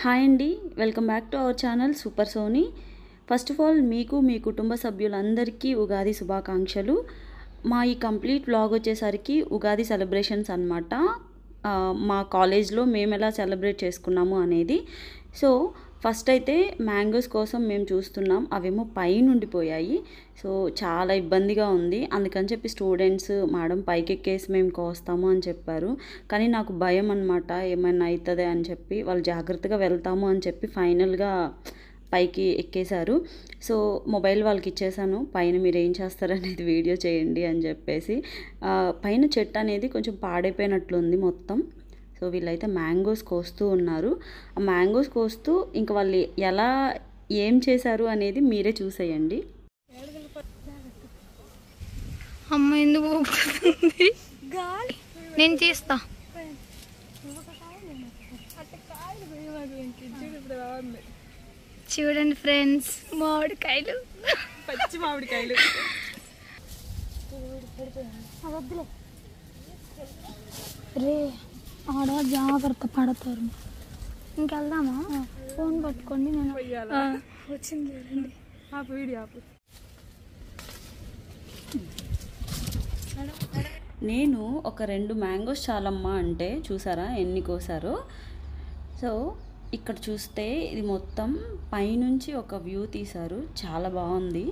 Hi అండి, welcome back to our channel super Soni. First of all మీకు మీ కుటుంబ సభ్యులందరికీ ఉగాది శుభాకాంక్షలు. మా ఈ కంప్లీట్ వ్లాగ్ వచ్చేసరికి ఉగాది సెలబ్రేషన్స్ అనమాట. మా కాలేజ్లో మేము ఎలా సెలబ్రేట్ చేసుకున్నాము అనేది. సో ఫస్ట్ అయితే మ్యాంగోస్ కోసం మేము చూస్తున్నాం, అవేమో పైన ఉండిపోయాయి. సో చాలా ఇబ్బందిగా ఉంది. అందుకని చెప్పి స్టూడెంట్స్ మేడం పైకి ఎక్కేసి మేము కోస్తాము అని చెప్పారు. కానీ నాకు భయం అనమాట, ఏమైనా అవుతుంది అని చెప్పి. వాళ్ళు జాగ్రత్తగా వెళ్తాము అని చెప్పి ఫైనల్గా పైకి ఎక్కేశారు. సో మొబైల్ వాళ్ళకి ఇచ్చేసాను, పైన మీరు ఏం చేస్తారనేది వీడియో చేయండి అని చెప్పేసి. పైన చెట్టు అనేది కొంచెం పాడైపోయినట్లుంది మొత్తం. సో వీళ్ళైతే మ్యాంగోస్ కోస్తూ ఉన్నారు. ఆ మ్యాంగోస్ కోస్తూ ఇంకా వాళ్ళు ఎలా ఏం చేశారు అనేది మీరే చూసేయండి. అమ్మ ఎందుకు ఊపుతుంది? నేను చేస్తా. చూడండి ఫ్రెండ్స్, మామిడికాయలు, పచ్చి మామిడికాయలు. రే ఆడ జాగ్రత్త పడతారు. ఇంకెళ్దామా? ఫోన్ పట్టుకోండి. నేను వచ్చింది చూడండి. ఆపు, వీడియో ఆపు. నేను ఒక 2 మ్యాంగోస్ చాలమ్మా అంటే చూసారా ఎన్ని కోసారో. సో ఇక్కడ చూస్తే ఇది మొత్తం పైనుంచి ఒక వ్యూ తీశారు, చాలా బాగుంది.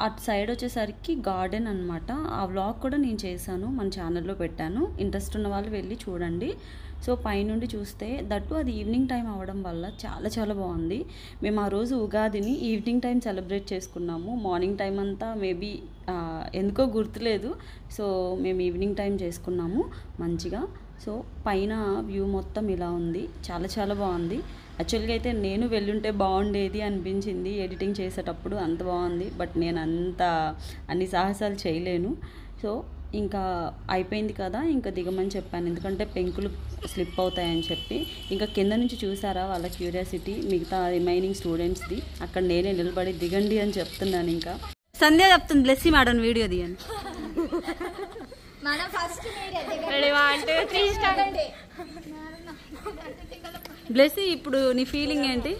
అటు సైడ్ వచ్చేసరికి గార్డెన్ అనమాట. ఆ వ్లాగ్ కూడా నేను చేశాను, మన ఛానల్లో పెట్టాను, ఇంట్రెస్ట్ ఉన్న వాళ్ళు వెళ్ళి చూడండి. సో పైనుండి చూస్తే దట్టు అది ఈవినింగ్ టైం అవ్వడం వల్ల చాలా చాలా బాగుంది. మేము ఆ రోజు ఉగాదిని ఈవినింగ్ టైం సెలబ్రేట్ చేసుకున్నాము. మార్నింగ్ టైం అంతా మేబీ ఎందుకో గుర్తులేదు. సో మేము ఈవినింగ్ టైం చేసుకున్నాము మంచిగా. సో పైన వ్యూ మొత్తం ఇలా ఉంది, చాలా చాలా బాగుంది. యాక్చువల్గా అయితే నేను వెళ్ళుంటే బాగుండేది అనిపించింది ఎడిటింగ్ చేసేటప్పుడు, అంత బాగుంది. బట్ నేను అన్ని సాహసాలు చేయలేను. సో ఇంకా అయిపోయింది కదా, ఇంకా దిగమని చెప్పాను, ఎందుకంటే పెంకులు స్లిప్ అవుతాయని చెప్పి. ఇంకా కింద నుంచి చూసారా వాళ్ళ క్యూరియాసిటీ, మిగతా రిమైనింగ్ స్టూడెంట్స్ది. అక్కడ నేనే నిలబడి దిగండి అని చెప్తున్నాను. ఇంకా సంధ్య చెప్తుంది, బ్లెస్సీ మేడం వీడియో దిగండి. బ్లెస్సీ ఇప్పుడు నీ ఫీలింగ్ ఏంటి?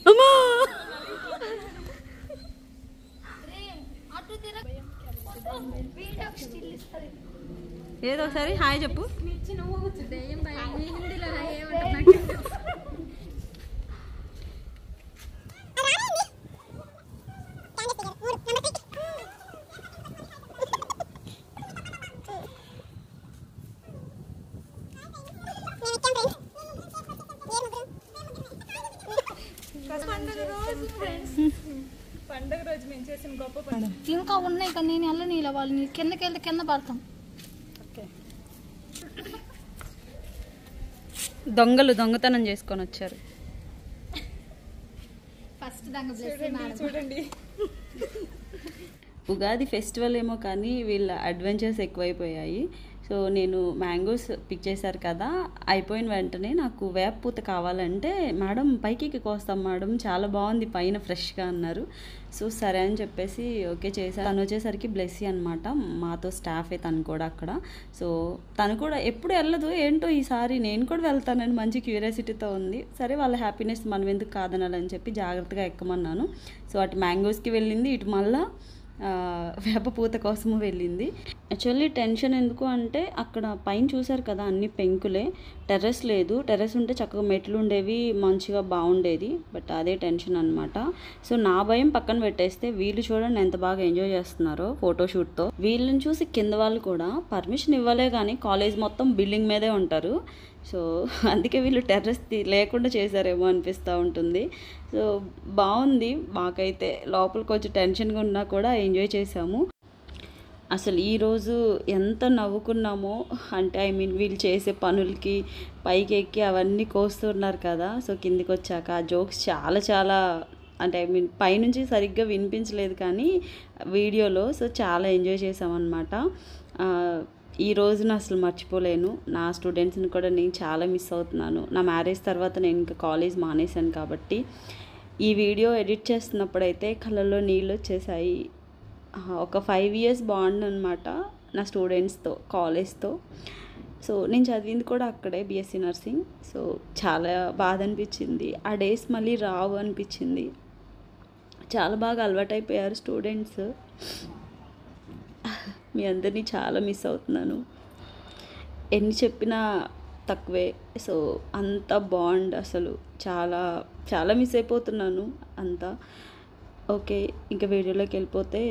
అమ్మా ఏదో ఒకసారి హాయ్ చెప్పు. పండగ రోజు మేము చేసిన గొప్ప పండుగ ఇంకా ఉన్నాయి కానీ నేను వెళ్ళని ఇలా వాళ్ళని కిందకి వెళ్తే కింద పడతాం. దొంగలు దొంగతనం చేసుకొని వచ్చారు. చూడండి. ఉగాది ఫెస్టివల్ ఏమో కానీ వీళ్ళ అడ్వెంచర్స్ ఎక్కువైపోయాయి. సో నేను మ్యాంగోస్ పిక్ చేశారు కదా, అయిపోయిన వెంటనే నాకు వేప పూత కావాలంటే మేడం పైకి కోస్తాం మేడం, చాలా బాగుంది పైన ఫ్రెష్గా అన్నారు. సో సరే అని చెప్పేసి ఓకే చేశారు. తను వచ్చేసరికి బ్లెస్సీ అనమాట, మాతో స్టాఫే తను కూడా అక్కడ. సో తను కూడా ఎప్పుడు వెళ్ళదు, ఏంటో ఈసారి నేను కూడా వెళ్తానని మంచి క్యూరియాసిటీతో ఉంది. సరే వాళ్ళ హ్యాపీనెస్ మనం ఎందుకు కాదనాలని చెప్పి జాగ్రత్తగా ఎక్కమన్నాను. సో అటు మ్యాంగోస్కి వెళ్ళింది, ఇటు మళ్ళీ వేప పూత కోసము వెళ్ళింది. యాక్చువల్లీ టెన్షన్ ఎందుకు అంటే అక్కడ పైన చూసారు కదా అన్ని పెంకులే, టెర్రస్ లేదు. టెర్రస్ ఉంటే చక్కగా మెట్లు ఉండేవి, మంచిగా బాగుండేది. బట్ అదే టెన్షన్ అనమాట. సో నా భయం పక్కన పెట్టేస్తే వీళ్ళు చూడండి ఎంత బాగా ఎంజాయ్ చేస్తున్నారో ఫోటోషూట్తో. వీళ్ళని చూసి కింద వాళ్ళు కూడా పర్మిషన్ ఇవ్వలే కానీ కాలేజ్ మొత్తం బిల్డింగ్ మీదే ఉంటారు. సో అందుకే వీళ్ళు టెర్రస్ లేకుండా చేశారేమో అనిపిస్తూ ఉంటుంది. సో బాగుంది. మాకైతే లోపల కొంచెం టెన్షన్గా ఉన్నా కూడా ఎంజాయ్ చేసాము. అసలు ఈరోజు ఎంత నవ్వుకున్నామో అంటే వీళ్ళు చేసే పనులకి పైకి ఎక్కి అవన్నీ కోస్తున్నారు కదా. సో కిందికి వచ్చాక ఆ జోక్స్ చాలా చాలా అంటే పైనుంచి సరిగ్గా వినిపించలేదు కానీ వీడియోలో. సో చాలా ఎంజాయ్ చేసామన్నమాట. ఈ రోజున అసలు మర్చిపోలేను. నా స్టూడెంట్స్ని కూడా నేను చాలా మిస్ అవుతున్నాను. నా మ్యారేజ్ తర్వాత నేను ఇంకా కాలేజ్ మానేశాను కాబట్టి ఈ వీడియో ఎడిట్ చేస్తున్నప్పుడైతే కళ్ళల్లో నీళ్ళు వచ్చేసాయి. ఒక 5 years బాండ్ అనమాట. నా స్టూడెంట్స్తో, కాలేజ్తో. సో నేను చదివింది కూడా అక్కడే, బీఎస్సీ నర్సింగ్. సో చాలా బాధ అనిపించింది, ఆ డేస్ మళ్ళీ రావు అనిపించింది. చాలా బాగా అలవాటైపోయారు స్టూడెంట్స్. మీ అందరినీ చాలా మిస్ అవుతున్నాను, ఎన్ని చెప్పినా తక్కువే. సో అంత బాండ్ అసలు చాలా చాలా మిస్ అయిపోతున్నాను అంతా. ఓకే, ఇంకా వీడియోలోకి వెళ్ళిపోతే,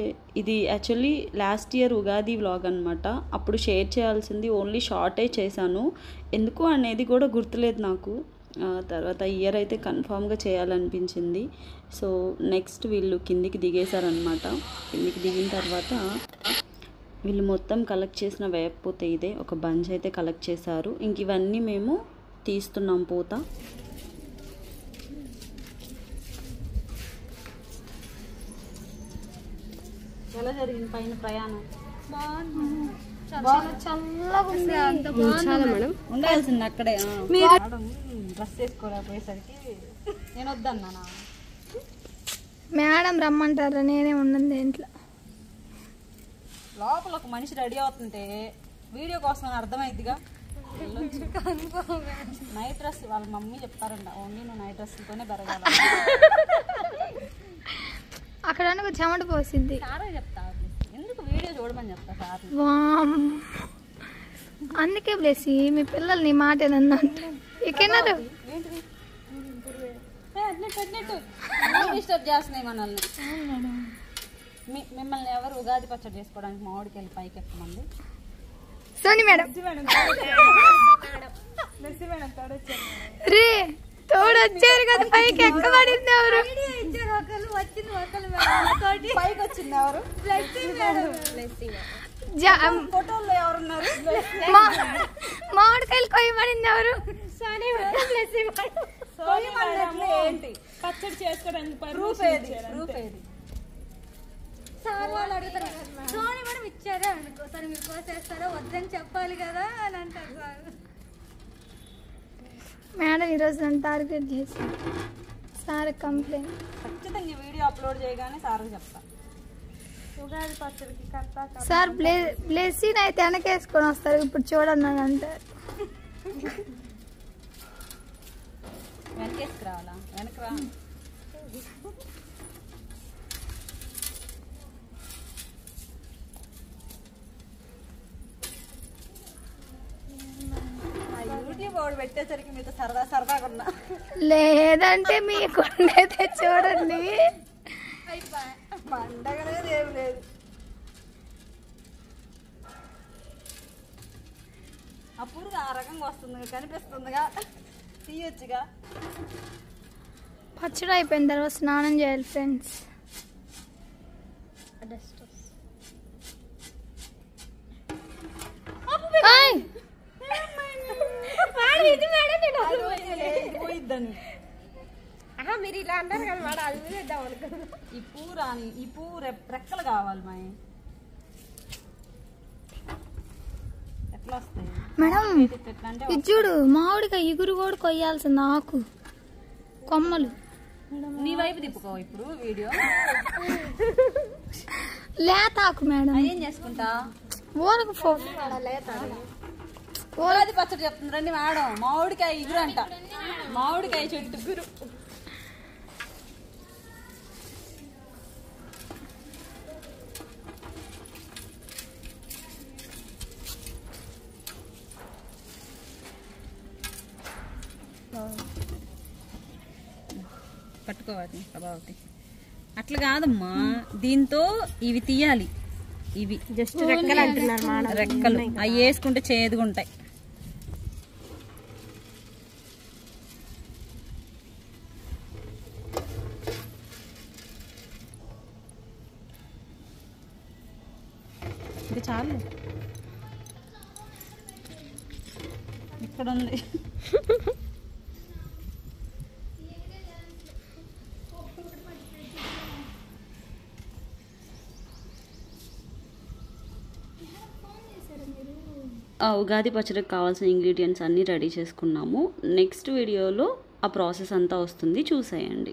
ఇది actually last year Ugadi vlog అనమాట. అప్పుడు షేర్ చేయాల్సింది ఓన్లీ షార్టే చేశాను, ఎందుకు అనేది కూడా గుర్తులేదు నాకు. తర్వాత ఇయర్ అయితే కన్ఫామ్గా చేయాలనిపించింది. సో నెక్స్ట్ వీళ్ళు కిందికి దిగేశారనమాట. కిందికి దిగిన తర్వాత వీళ్ళు మొత్తం కలెక్ట్ చేసిన వేపపూత ఇదే, ఒక బంచ్ అయితే కలెక్ట్ చేశారు. ఇంక ఇవన్నీ మేము తీస్తున్నాం పూత. ఎలా జరిగింది పైన ప్రయాణం? చల్లగా ఉంది. ఉండాల్సింది అక్కడే. డ్రెస్ వేసుకోలేకపోయేసరికి నేను వద్దన్నానా? మేడం రమ్మంటారా, నేనే ఉన్నది ఇంట్లో. లోపల ఒక మనిషి రెడీ అవుతుంటే వీడియో కోసం అని అర్థమైద్దిగా. నైట్ డ్రెస్ వాళ్ళ మమ్మీ చెప్తారంట, ఓన్లీ నువ్వు నైట్ డ్రెస్లతోనే పెరగాలి. అక్కడ అనుకో చెమట పోసిద్ది. సారే చెప్తా, ఎందుకు వీడియో చూడమని చెప్తా సార్. అందుకే బ్లెస్సి మీ పిల్లలు నీ మాట ఏదన్నా ఎక్కన్నారు ఏంటిది డిస్టర్బ్ చేస్తున్నాయి మనల్ని. మిమ్మల్ని ఎవరు ఉగాది పచ్చడి చేసుకోవడానికి మామిడికి వెళ్ళి పైకి ఎక్కమంది? సోని మేడం రే తోడు వచ్చారు కదా, పైకి ఎక్కబడింది ఎవరు? పైకి వచ్చింది ఎవరు? ఫోటోల్లో ఎవరున్నారు? మామిడికాయలు కొయ్యబడింది ఎవరు? ఏంటి పచ్చడి చేసుకోవడానికి ప్రూఫ్ ఏది? ప్రూఫ్ ఏది? సోని కూడా ఇచ్చారే అనుకో, సరే మీరు కోసేస్తారో వద్దని చెప్పాలి కదా అని అంటారు సార్. మేడం ఈరోజు నన్ను టార్గెట్ చేసి సార్ కంప్లైంట్. ఖచ్చితంగా వీడియో అప్లోడ్ చేయగానే సార్కి చెప్తా. ఉగాది పచ్చడికి కర్త సార్ బ్లెస్సీని అయితే వెనకేసుకొని వస్తారు, ఇప్పుడు చూడండి అని అంటారు. వెనకేసుకు రావాలా? వెనక రా. యూట్యూబ్ వాడు పెట్టేసరికి మీతో సరదా సరదాగా ఉన్నా. లేదంటే మీకు ఉండేదే చూడండి. పండగ లేదు, ఏమి లేదు. అప్పుడు ఆ రకంగా వస్తుంది, కనిపిస్తుందిగా, తీయొచ్చుగా. పచ్చడి అయిపోయిన తర్వాత స్నానం చేయాలి ఫ్రెండ్స్. పోయిద్దని మీరు ఇలా అంటారు కదా మేడం, అది మీద ఇద్దాం అనుకున్నాను. ఈ పువ్వు రాని, ఈ పువ్వు రెక్కలు కావాలి మా. ఎట్లా వస్తాయి మేడం ఎట్లా అంటే ఇది చూడు, మామిడికాయ ఇగురు కూడా కొయ్యాల్సింది, ఆకు కొమ్మలు. నీ వైపు తిప్పుకో ఇప్పుడు వీడియో. లేత ఆకు మేడం, ఏం చేసుకుంటా? ఊరకు ఫోటో ఉగాది పచ్చడి చెప్తుంది రండి మేడం. మామిడికాయ ఇగురు అంట, మామిడికాయ చెట్టు గురు. పట్టుకోవాలి ప్రభావతి. అట్లా కాదమ్మా, దీంతో ఇవి తీయాలి. ఇవి జస్ట్ రెక్కలు అంటున్నారు, రెక్కలు అవి వేసుకుంటే చేదుగా ఉంటాయి. ఇది చాలు, ఇక్కడ ఉంది. ఉగాది పచ్చడికి కావాల్సిన ఇంగ్రీడియంట్స్ అన్నీ రెడీ చేసుకున్నాము. నెక్స్ట్ వీడియోలో ఆ ప్రాసెస్ అంతా వస్తుంది, చూసేయండి.